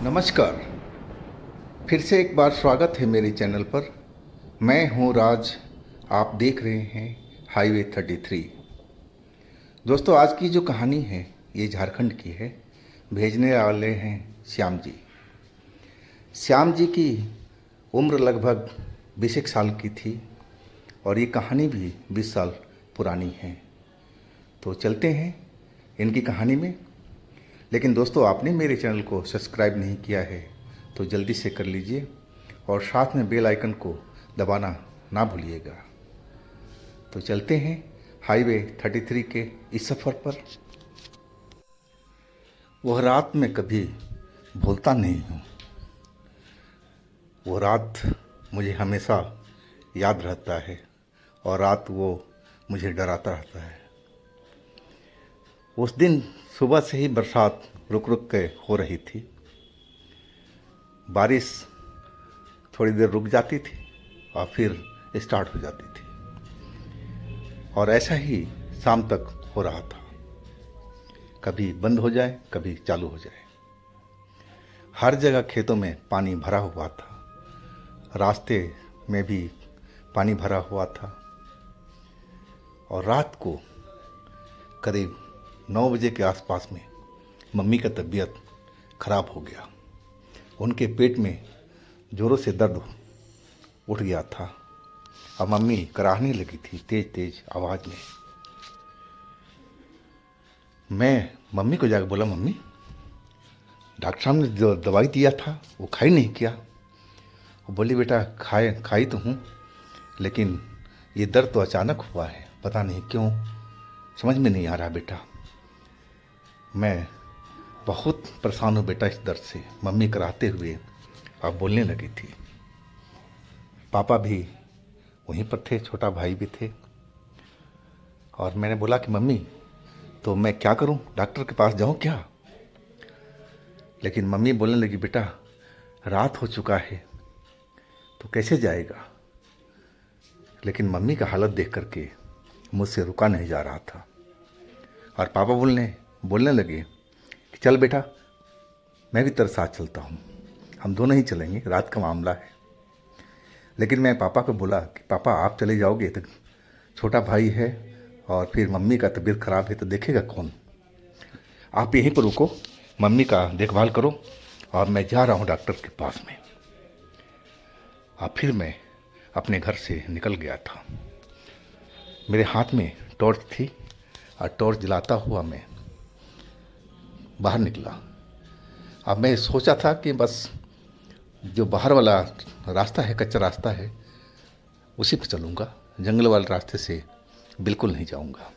नमस्कार। फिर से एक बार स्वागत है मेरे चैनल पर। मैं हूं राज। आप देख रहे हैं हाईवे 33। दोस्तों, आज की जो कहानी है ये झारखंड की है। भेजने वाले हैं श्याम जी। श्याम जी की उम्र लगभग 20 साल की थी और ये कहानी भी 20 साल पुरानी है। तो चलते हैं इनकी कहानी में। लेकिन दोस्तों, आपने मेरे चैनल को सब्सक्राइब नहीं किया है तो जल्दी से कर लीजिए और साथ में बेल आइकन को दबाना ना भूलिएगा। तो चलते हैं हाईवे 33 के इस सफ़र पर। वह रात मैं कभी भूलता नहीं हूँ। वो रात मुझे हमेशा याद रहता है और रात वो मुझे डराता रहता है। उस दिन सुबह से ही बरसात रुक रुक के हो रही थी। बारिश थोड़ी देर रुक जाती थी और फिर स्टार्ट हो जाती थी और ऐसा ही शाम तक हो रहा था। कभी बंद हो जाए, कभी चालू हो जाए। हर जगह खेतों में पानी भरा हुआ था, रास्ते में भी पानी भरा हुआ था। और रात को करीब 9 बजे के आसपास में मम्मी का तबीयत खराब हो गया। उनके पेट में ज़ोरों से दर्द उठ गया था और मम्मी कराहने लगी थी तेज तेज आवाज़ में। मैं मम्मी को जाकर बोला, मम्मी डॉक्टर साहब ने जो दवाई दिया था वो खाई नहीं क्या? वो बोली, बेटा खाई तो हूँ, लेकिन ये दर्द तो अचानक हुआ है, पता नहीं क्यों, समझ में नहीं आ रहा बेटा। मैं बहुत परेशान हूँ बेटा इस दर्द से, मम्मी कराहते हुए अब बोलने लगी थी। पापा भी वहीं पर थे, छोटा भाई भी थे। और मैंने बोला कि मम्मी तो मैं क्या करूँ, डॉक्टर के पास जाऊँ क्या? लेकिन मम्मी बोलने लगी, बेटा रात हो चुका है तो कैसे जाएगा? लेकिन मम्मी का हालत देख करके मुझसे रुका नहीं जा रहा था। और पापा बोलने लगे कि चल बेटा, मैं भी तेरे साथ चलता हूँ, हम दोनों ही चलेंगे, रात का मामला है। लेकिन मैं पापा को बोला कि पापा आप चले जाओगे तो छोटा भाई है और फिर मम्मी का तबीयत खराब है तो देखेगा कौन? आप यहीं पर रुको, मम्मी का देखभाल करो और मैं जा रहा हूँ डॉक्टर के पास में। और फिर मैं अपने घर से निकल गया था। मेरे हाथ में टॉर्च थी और टॉर्च जलाता हुआ मैं बाहर निकला। अब मैं सोचा था कि बस जो बाहर वाला रास्ता है, कच्चा रास्ता है, उसी पर चलूँगा, जंगल वाले रास्ते से बिल्कुल नहीं जाऊँगा।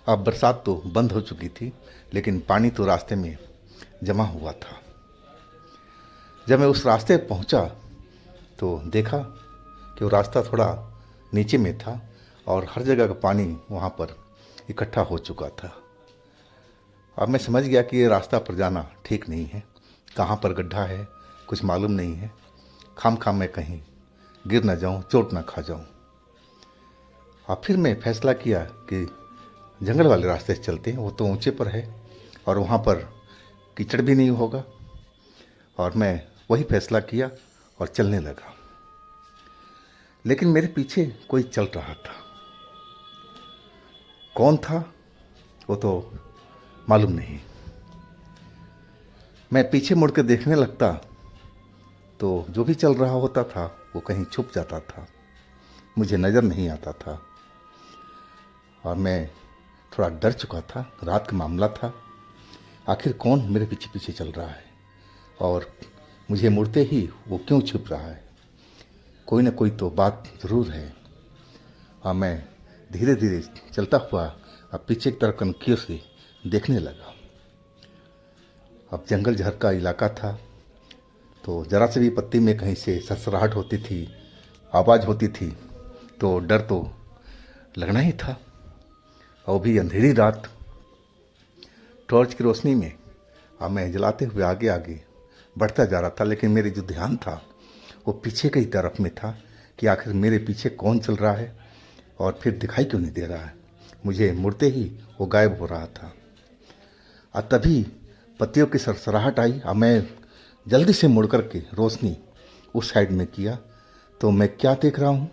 अब बरसात तो बंद हो चुकी थी, लेकिन पानी तो रास्ते में जमा हुआ था। जब मैं उस रास्ते पहुँचा तो देखा कि वो रास्ता थोड़ा नीचे में था और हर जगह का पानी वहाँ पर इकट्ठा हो चुका था। अब मैं समझ गया कि ये रास्ता पर जाना ठीक नहीं है, कहाँ पर गड्ढा है कुछ मालूम नहीं है, खाम मैं कहीं गिर ना जाऊँ, चोट ना खा जाऊँ। और फिर मैं फैसला किया कि जंगल वाले रास्ते से चलते हैं, वो तो ऊंचे पर है और वहाँ पर कीचड़ भी नहीं होगा। और मैं वही फैसला किया और चलने लगा। लेकिन मेरे पीछे कोई चल रहा था। कौन था वो तो मालूम नहीं। मैं पीछे मुड़ के देखने लगता तो जो भी चल रहा होता था वो कहीं छुप जाता था, मुझे नज़र नहीं आता था। और मैं थोड़ा डर चुका था, रात का मामला था, आखिर कौन मेरे पीछे पीछे चल रहा है और मुझे मुड़ते ही वो क्यों छुप रहा है? कोई ना कोई तो बात ज़रूर है। और मैं धीरे धीरे चलता हुआ अब पीछे की तरफ कनखियों से देखने लगा। अब जंगल झाड़ का इलाका था तो ज़रा से भी पत्ती में कहीं से सरसराहट होती थी, आवाज़ होती थी तो डर तो लगना ही था। और भी अंधेरी रात, टॉर्च की रोशनी में अब मैं जलाते हुए आगे आगे बढ़ता जा रहा था। लेकिन मेरे जो ध्यान था वो पीछे की तरफ में था कि आखिर मेरे पीछे कौन चल रहा है और फिर दिखाई क्यों नहीं दे रहा है। मुझे मुड़ते ही वो गायब हो रहा था। और तभी पत्तियों की सरसराहट आई और मैं जल्दी से मुड़ कर के रोशनी उस साइड में किया तो मैं क्या देख रहा हूँ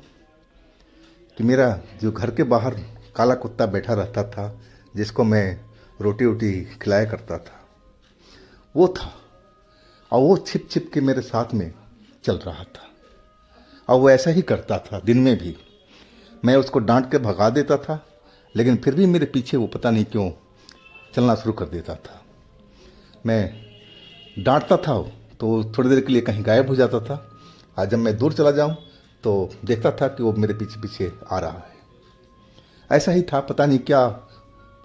कि मेरा जो घर के बाहर काला कुत्ता बैठा रहता था, जिसको मैं रोटी वोटी खिलाया करता था, वो था। और वो छिप छिप के मेरे साथ में चल रहा था और वो ऐसा ही करता था दिन में भी। मैं उसको डांट के भगा देता था, लेकिन फिर भी मेरे पीछे वो पता नहीं क्यों चलना शुरू कर देता था। मैं डांटता था तो वो थोड़ी देर के लिए कहीं गायब हो जाता था, और जब मैं दूर चला जाऊं तो देखता था कि वो मेरे पीछे पीछे आ रहा है। ऐसा ही था, पता नहीं क्या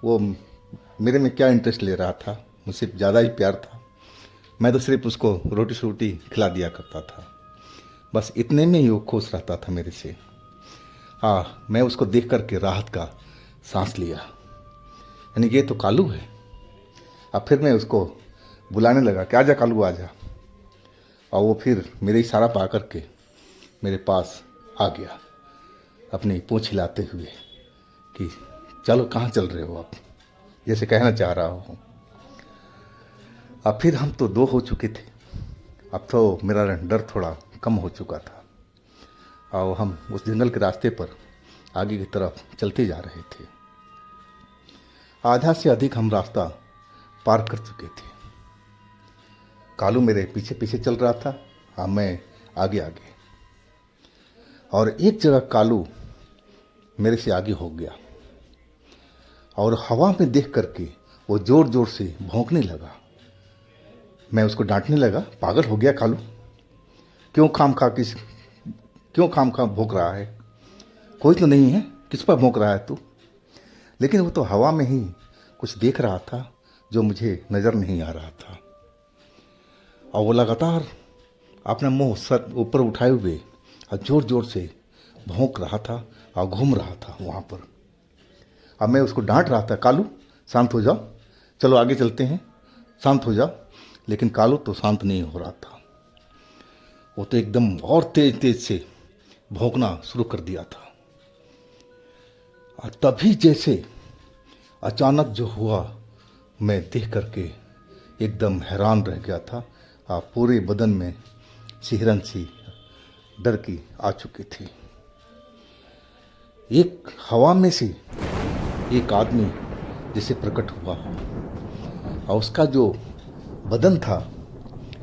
वो मेरे में क्या इंटरेस्ट ले रहा था, मुझसे ज़्यादा ही प्यार था। मैं तो सिर्फ उसको रोटी शोटी खिला दिया करता था, बस इतने में ही वो खुश रहता था मेरे से। मैं उसको देख कर के राहत का सांस लिया, यानी ये तो कालू है। अब फिर मैं उसको बुलाने लगा कि आजा कालू आजा, और वो फिर मेरे इशारा पा कर के मेरे पास आ गया अपनी पूँछ हिलाते हुए कि चलो कहाँ चल रहे हो आप, जैसे कहना चाह रहा हूँ। अब फिर हम तो दो हो चुके थे, अब तो मेरा डर थोड़ा कम हो चुका था और हम उस जंगल के रास्ते पर आगे की तरफ चलते जा रहे थे। आधा से अधिक हम रास्ता पार कर चुके थे। कालू मेरे पीछे पीछे चल रहा था, हाँ मैं आगे आगे, और एक जगह कालू मेरे से आगे हो गया और हवा में देख करके वो जोर जोर से भौंकने लगा। मैं उसको डांटने लगा, पागल हो गया कालू, क्यों खाम खा भौंक रहा है, कोई तो नहीं है, किस पर भौंक रहा है तू। लेकिन वो तो हवा में ही कुछ देख रहा था जो मुझे नज़र नहीं आ रहा था, और वो लगातार अपना मुंह सर ऊपर उठाए हुए और जोर जोर से भौंक रहा था और घूम रहा था वहाँ पर। अब मैं उसको डांट रहा था, कालू शांत हो जाओ, चलो आगे चलते हैं, शांत हो जाओ। लेकिन कालू तो शांत नहीं हो रहा था, वो तो एकदम और तेज तेज से भौंकना शुरू कर दिया था। और तभी जैसे अचानक जो हुआ, मैं देख करके एकदम हैरान रह गया था, और पूरे बदन में सिहरन सी डर की आ चुकी थी। एक हवा में से एक आदमी जैसे प्रकट हुआ, और उसका जो बदन था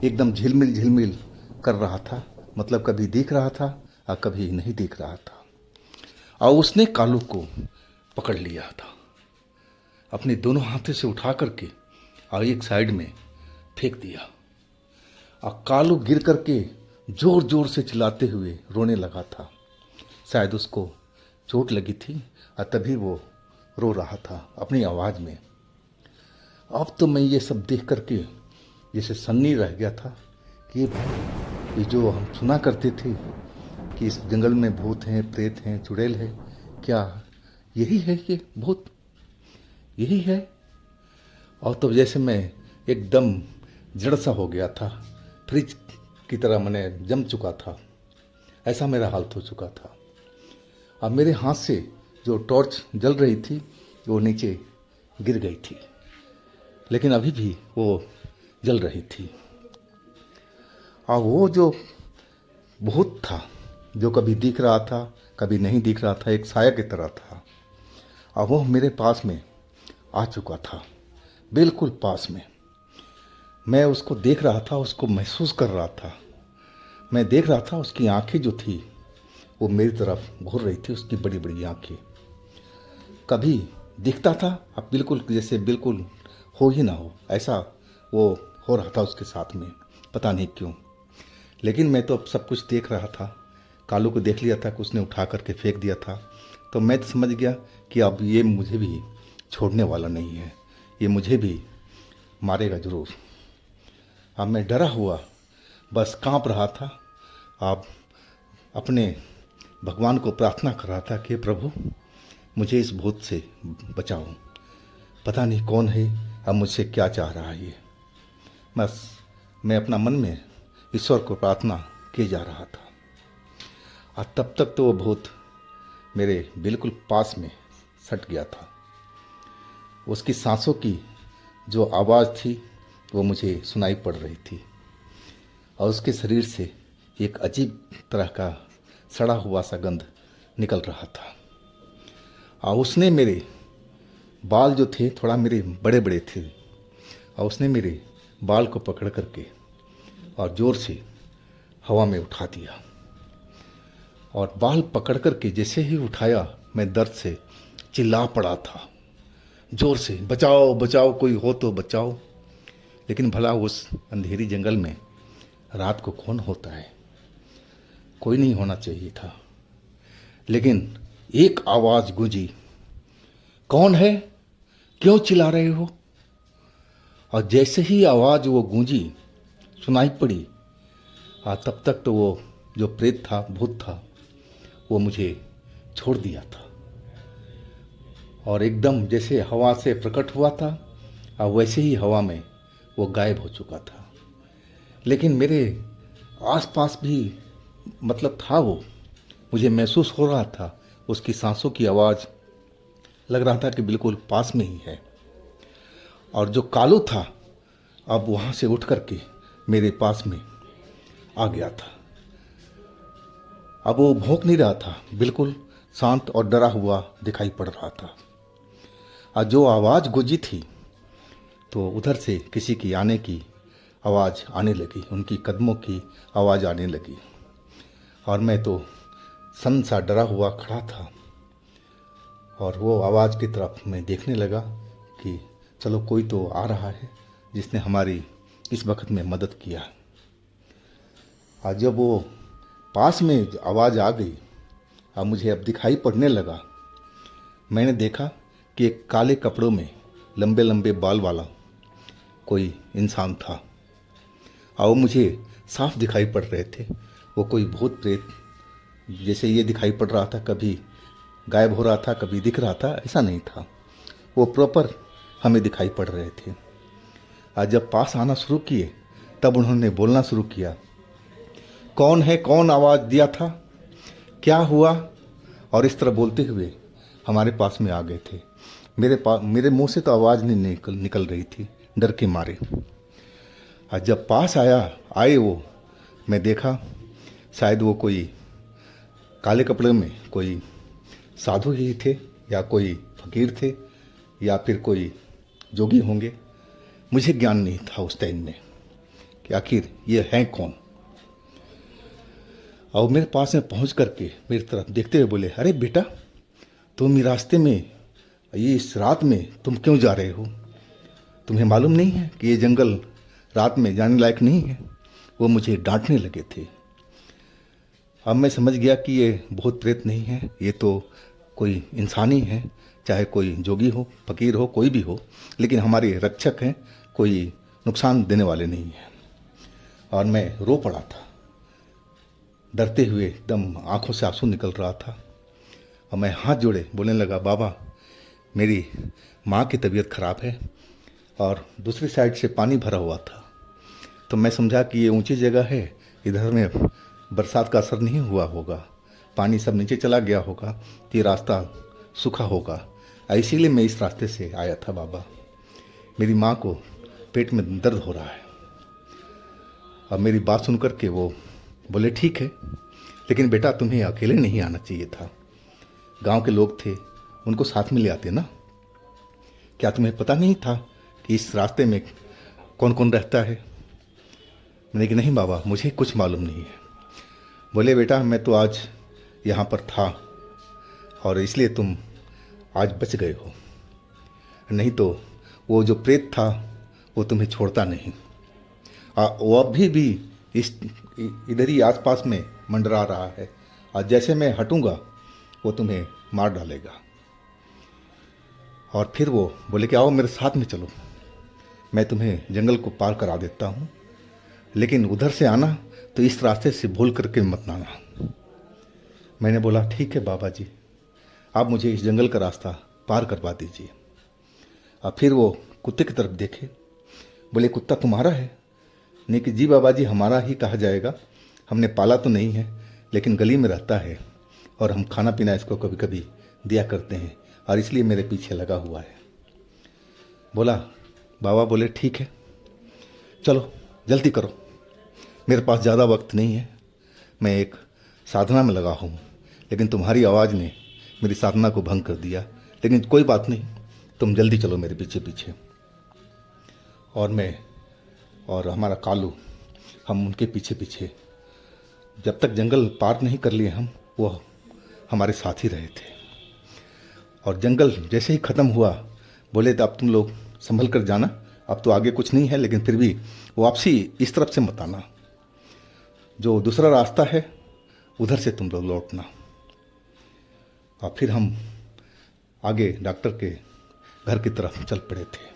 एकदम झिलमिल झिलमिल कर रहा था, मतलब कभी दिख रहा था और कभी नहीं दिख रहा था। और उसने कालू को पकड़ लिया था, अपने दोनों हाथों से उठा करके और एक साइड में फेंक दिया, और कालू गिर करके जोर जोर से चिल्लाते हुए रोने लगा था। शायद उसको चोट लगी थी और तभी वो रो रहा था अपनी आवाज़ में। अब तो मैं ये सब देख करके जैसे सन्नी रह गया था कि भाई, ये जो हम सुना करते थे कि इस जंगल में भूत हैं, प्रेत हैं, चुड़ैल है, क्या यही है ये भूत, यही है। और तो जैसे मैं एकदम जड़ सा हो गया था, फ्रिज की तरह मैंने जम चुका था, ऐसा मेरा हालत हो चुका था। अब मेरे हाथ से जो टॉर्च जल रही थी वो नीचे गिर गई थी, लेकिन अभी भी वो जल रही थी। और वो जो भूत था, जो कभी दिख रहा था कभी नहीं दिख रहा था, एक साया की तरह था, और वो मेरे पास में आ चुका था, बिल्कुल पास में। मैं उसको देख रहा था, उसको महसूस कर रहा था। मैं देख रहा था उसकी आंखें जो थी वो मेरी तरफ घूर रही थी, उसकी बड़ी बड़ी आंखें। कभी दिखता था, अब बिल्कुल जैसे बिल्कुल हो ही ना हो, ऐसा वो हो रहा था उसके साथ में, पता नहीं क्यों। लेकिन मैं तो अब सब कुछ देख रहा था, कालू को देख लिया था कि उसने उठा करके फेंक दिया था, तो मैं तो समझ गया कि अब ये मुझे भी छोड़ने वाला नहीं है, ये मुझे भी मारेगा ज़रूर। अब मैं डरा हुआ बस कांप रहा था, अब अपने भगवान को प्रार्थना कर रहा था कि प्रभु मुझे इस भूत से बचाओ, पता नहीं कौन है, अब मुझसे क्या चाह रहा है ये। बस मैं अपना मन में ईश्वर को प्रार्थना किए जा रहा था, और तब तक तो वो भूत मेरे बिल्कुल पास में सट गया था। उसकी सांसों की जो आवाज़ थी वो मुझे सुनाई पड़ रही थी और उसके शरीर से एक अजीब तरह का सड़ा हुआ सा गंध निकल रहा था। और उसने मेरे बाल जो थे थोड़ा मेरे बड़े बड़े थे और उसने मेरे बाल को पकड़ करके और ज़ोर से हवा में उठा दिया। और बाल पकड़ करके जैसे ही उठाया मैं दर्द से चिल्ला पड़ा था ज़ोर से, बचाओ बचाओ, कोई हो तो बचाओ। लेकिन भला उस अंधेरी जंगल में रात को कौन होता है, कोई नहीं होना चाहिए था। लेकिन एक आवाज़ गूंजी, कौन है, क्यों चिल्ला रहे हो? और जैसे ही आवाज़ वो गूंजी सुनाई पड़ी, तब तक तो वो जो प्रेत था, भूत था, वो मुझे छोड़ दिया था और एकदम जैसे हवा से प्रकट हुआ था और वैसे ही हवा में वो गायब हो चुका था। लेकिन मेरे आसपास भी मतलब था वो, मुझे महसूस हो रहा था, उसकी सांसों की आवाज़ लग रहा था कि बिल्कुल पास में ही है। और जो कालू था अब वहाँ से उठ करके मेरे पास में आ गया था। अब वो भौंक नहीं रहा था, बिल्कुल शांत और डरा हुआ दिखाई पड़ रहा था। और जो आवाज़ गूंजी थी तो उधर से किसी की आने की आवाज़ आने लगी, उनकी कदमों की आवाज़ आने लगी। और मैं तो सन सा डरा हुआ खड़ा था और वो आवाज़ की तरफ मैं देखने लगा कि चलो कोई तो आ रहा है जिसने हमारी इस वक्त में मदद किया। और जब वो पास में आवाज़ आ गई और मुझे अब दिखाई पड़ने लगा, मैंने देखा कि एक काले कपड़ों में लंबे लंबे बाल वाला कोई इंसान था और वो मुझे साफ दिखाई पड़ रहे थे। वो कोई भूत प्रेत जैसे ये दिखाई पड़ रहा था, कभी गायब हो रहा था, कभी दिख रहा था, ऐसा नहीं था। वो प्रॉपर हमें दिखाई पड़ रहे थे। आज जब पास आना शुरू किए तब उन्होंने बोलना शुरू किया, कौन है, कौन आवाज़ दिया था, क्या हुआ? और इस तरह बोलते हुए हमारे पास में आ गए थे। मेरे मुंह से तो आवाज़ नहीं निकल रही थी डर के मारे। और जब पास आए वो, मैं देखा शायद वो कोई काले कपड़े में कोई साधु ही थे या कोई फकीर थे या फिर कोई जोगी होंगे। मुझे ज्ञान नहीं था उस टाइम में कि आखिर ये हैं कौन। और मेरे पास में पहुंच करके मेरी तरफ देखते हुए बोले, अरे बेटा, तुम रास्ते में ये इस रात में तुम क्यों जा रहे हो? तुम्हें मालूम नहीं है कि ये जंगल रात में जाने लायक नहीं है? वो मुझे डांटने लगे थे। अब मैं समझ गया कि ये भूत प्रेत नहीं है, ये तो कोई इंसान ही है, चाहे कोई जोगी हो, फकीर हो, कोई भी हो, लेकिन हमारे रक्षक हैं, कोई नुकसान देने वाले नहीं हैं। और मैं रो पड़ा था, डरते हुए एकदम आंखों से आंसू निकल रहा था। और मैं हाथ जोड़े बोलने लगा, बाबा, मेरी माँ की तबीयत ख़राब है और दूसरी साइड से पानी भरा हुआ था। तो मैं समझा कि ये ऊंची जगह है, इधर में बरसात का असर नहीं हुआ होगा, पानी सब नीचे चला गया होगा, तो ये रास्ता सूखा होगा, इसीलिए मैं इस रास्ते से आया था बाबा। मेरी माँ को पेट में दर्द हो रहा है। अब मेरी बात सुन कर के वो बोले, ठीक है, लेकिन बेटा तुम्हें अकेले नहीं आना चाहिए था, गांव के लोग थे, उनको साथ में ले आते ना। क्या तुम्हें पता नहीं था कि इस रास्ते में कौन कौन रहता है? मैंने कि नहीं बाबा, मुझे कुछ मालूम नहीं है। बोले, बेटा मैं तो आज यहाँ पर था और इसलिए तुम आज बच गए हो, नहीं तो वो जो प्रेत था वो तुम्हें छोड़ता नहीं। वो अभी भी इधर ही आसपास में मंडरा रहा है और जैसे मैं हटूंगा वो तुम्हें मार डालेगा। और फिर वो बोले कि आओ मेरे साथ में चलो, मैं तुम्हें जंगल को पार करा देता हूँ, लेकिन उधर से आना तो इस रास्ते से भूल करके मत आना। मैंने बोला, ठीक है बाबा जी, आप मुझे इस जंगल का रास्ता पार करवा दीजिए। और फिर वो कुत्ते की तरफ देखे, बोले, कुत्ता तुम्हारा है? नहीं कि जी बाबा जी, हमारा ही कहा जाएगा, हमने पाला तो नहीं है, लेकिन गली में रहता है और हम खाना पीना इसको कभी कभी दिया करते हैं और इसलिए मेरे पीछे लगा हुआ है। बोला, बाबा बोले, ठीक है, चलो जल्दी करो, मेरे पास ज़्यादा वक्त नहीं है, मैं एक साधना में लगा हूँ, लेकिन तुम्हारी आवाज़ ने मेरी साधना को भंग कर दिया। लेकिन कोई बात नहीं, तुम जल्दी चलो मेरे पीछे पीछे। और मैं और हमारा कालू, हम उनके पीछे पीछे जब तक जंगल पार नहीं कर लिए हम, वो हमारे साथ ही रहे थे। और जंगल जैसे ही ख़त्म हुआ, बोले तो अब तुम लोग संभल कर जाना, अब तो आगे कुछ नहीं है, लेकिन फिर भी वापसी इस तरफ से मत आना, जो दूसरा रास्ता है उधर से तुम लोग लौटना। और फिर हम आगे डॉक्टर के घर की तरफ चल पड़े थे।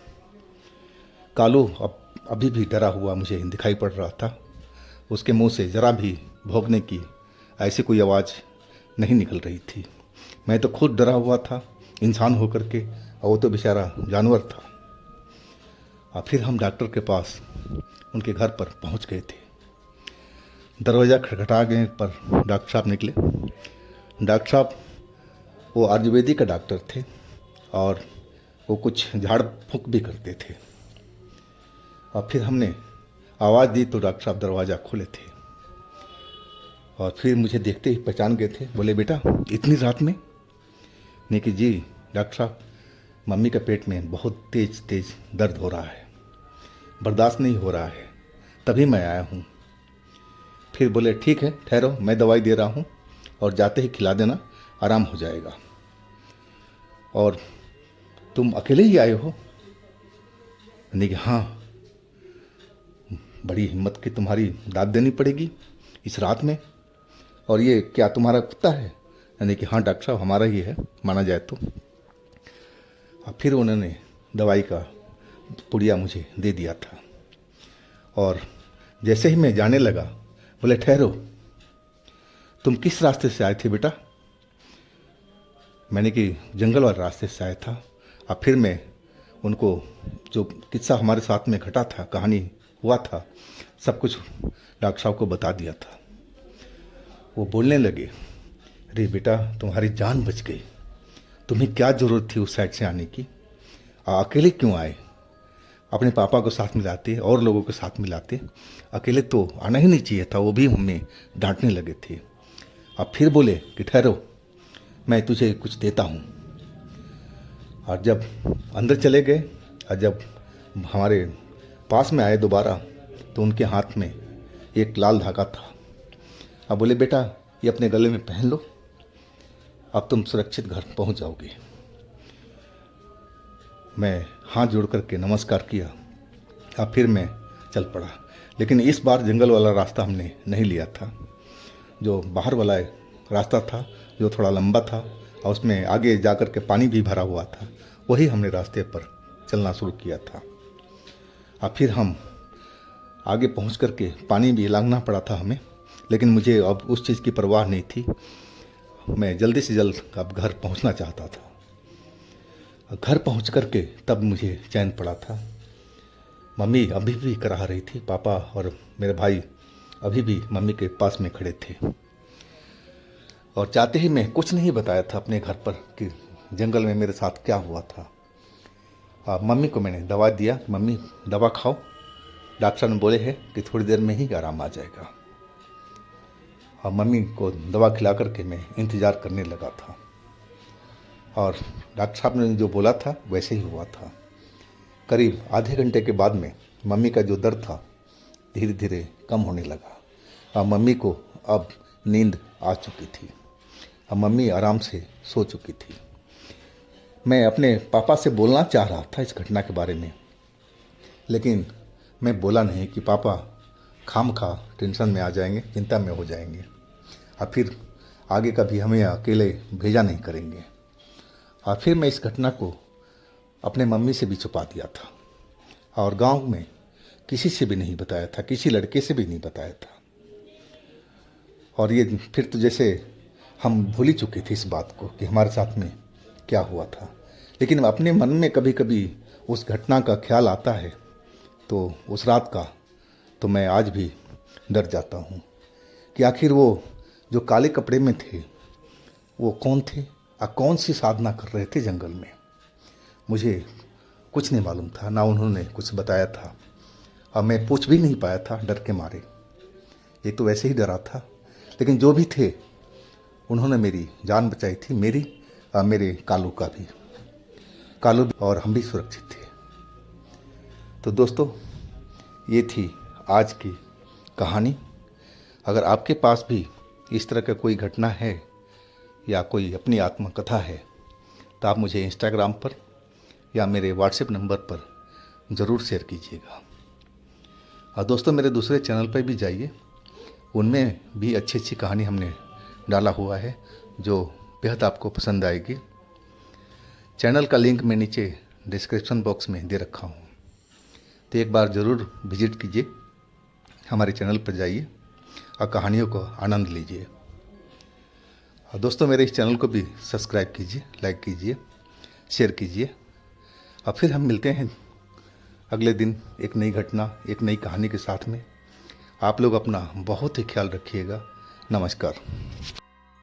कालू अभी भी डरा हुआ मुझे दिखाई पड़ रहा था। उसके मुंह से ज़रा भी भौंकने की ऐसी कोई आवाज़ नहीं निकल रही थी। मैं तो खुद डरा हुआ था इंसान होकर के, और वो तो बेचारा जानवर था। और फिर हम डॉक्टर के पास उनके घर पर पहुंच गए थे। दरवाज़ा खटखटा गए पर डॉक्टर साहब निकले। डॉक्टर साहब वो आयुर्वेदिक का डॉक्टर थे और वो कुछ झाड़ फूंक भी करते थे। और फिर हमने आवाज़ दी तो डॉक्टर साहब दरवाज़ा खोले थे और फिर मुझे देखते ही पहचान गए थे। बोले बेटा इतनी रात में? नहीं कि जी डॉक्टर साहब, मम्मी के पेट में बहुत तेज तेज दर्द हो रहा है, बर्दाश्त नहीं हो रहा है, तभी मैं आया हूँ। फिर बोले ठीक है ठहरो, मैं दवाई दे रहा हूँ और जाते ही खिला देना, आराम हो जाएगा। और तुम अकेले ही आए हो? नहीं कि हाँ, बड़ी हिम्मत की तुम्हारी दाद देनी पड़ेगी इस रात में। और ये क्या तुम्हारा कुत्ता है? यानी कि हाँ डॉक्टर साहब, हमारा ही है माना जाए तो। और फिर उन्होंने दवाई का पुड़िया मुझे दे दिया था। और जैसे ही मैं जाने लगा, बोले ठहरो, तुम किस रास्ते से आए थे बेटा? मैंने कि जंगल वाले रास्ते से आया था। और फिर मैं उनको जो किस्सा हमारे साथ में घटा था, कहानी हुआ था, सब कुछ डॉक्टर साहब को बता दिया था। वो बोलने लगे, अरे बेटा तुम्हारी जान बच गई, तुम्हें क्या ज़रूरत थी उस साइड से आने की? अकेले क्यों आए? अपने पापा को साथ मिलाते और लोगों को साथ मिलाते, अकेले तो आना ही नहीं चाहिए था। वो भी हमें डांटने लगे थे। अब फिर बोले कि ठहरो, मैं तुझे कुछ देता हूँ। और जब अंदर चले गए और जब हमारे पास में आए दोबारा, तो उनके हाथ में एक लाल धागा था। अब बोले बेटा ये अपने गले में पहन लो, अब तुम सुरक्षित घर पहुँच जाओगे। मैं हाथ जोड़ करके नमस्कार किया और फिर मैं चल पड़ा। लेकिन इस बार जंगल वाला रास्ता हमने नहीं लिया था, जो बाहर वाला रास्ता था, जो थोड़ा लंबा था और उसमें आगे जा कर के पानी भी भरा हुआ था, वही हमने रास्ते पर चलना शुरू किया था। और फिर हम आगे पहुंच कर के पानी भी लांघना पड़ा था हमें, लेकिन मुझे अब उस चीज़ की परवाह नहीं थी। मैं जल्दी से जल्द अब घर पहुंचना चाहता था। घर पहुंच कर के तब मुझे चैन पड़ा था। मम्मी अभी भी कराह रही थी, पापा और मेरे भाई अभी भी मम्मी के पास में खड़े थे। और चाहते ही मैं कुछ नहीं बताया था अपने घर पर कि जंगल में मेरे साथ क्या हुआ था। मम्मी को मैंने दवा दिया, मम्मी दवा खाओ, डॉक्टर साहब ने बोले हैं कि थोड़ी देर में ही आराम आ जाएगा। और मम्मी को दवा खिला करके मैं इंतज़ार करने लगा था। और डॉक्टर साहब ने जो बोला था वैसे ही हुआ था। करीब आधे घंटे के बाद में मम्मी का जो दर्द था धीरे धीरे कम होने लगा और मम्मी को अब नींद आ चुकी थी और मम्मी आराम से सो चुकी थी। मैं अपने पापा से बोलना चाह रहा था इस घटना के बारे में, लेकिन मैं बोला नहीं कि पापा खामखा टेंशन में आ जाएंगे, चिंता में हो जाएंगे और फिर आगे कभी हमें अकेले भेजा नहीं करेंगे। और फिर मैं इस घटना को अपने मम्मी से भी छुपा दिया था और गांव में किसी से भी नहीं बताया था, किसी लड़के से भी नहीं बताया था। और ये फिर तो जैसे हम भूल ही चुके थे इस बात को कि हमारे साथ में क्या हुआ था। लेकिन अपने मन में कभी कभी उस घटना का ख्याल आता है तो उस रात का तो मैं आज भी डर जाता हूँ कि आखिर वो जो काले कपड़े में थे वो कौन थे और कौन सी साधना कर रहे थे जंगल में। मुझे कुछ नहीं मालूम था, ना उन्होंने कुछ बताया था। अब मैं पूछ भी नहीं पाया था डर के मारे, ये तो वैसे ही डरा था। लेकिन जो भी थे उन्होंने मेरी जान बचाई थी, मेरी और मेरे कालू का भी। कालू भी और हम भी सुरक्षित थे। तो दोस्तों, ये थी आज की कहानी। अगर आपके पास भी इस तरह का कोई घटना है या कोई अपनी आत्मकथा है तो आप मुझे इंस्टाग्राम पर या मेरे व्हाट्सएप नंबर पर ज़रूर शेयर कीजिएगा। और दोस्तों, मेरे दूसरे चैनल पर भी जाइए, उनमें भी अच्छी अच्छी कहानी हमने डाला हुआ है जो बेहद आपको पसंद आएगी। चैनल का लिंक मैं नीचे डिस्क्रिप्शन बॉक्स में दे रखा हूँ, तो एक बार ज़रूर विजिट कीजिए, हमारे चैनल पर जाइए और कहानियों को आनंद लीजिए। और दोस्तों, मेरे इस चैनल को भी सब्सक्राइब कीजिए, लाइक कीजिए, शेयर कीजिए। और फिर हम मिलते हैं अगले दिन एक नई घटना, एक नई कहानी के साथ में। आप लोग अपना बहुत ही ख्याल रखिएगा। नमस्कार।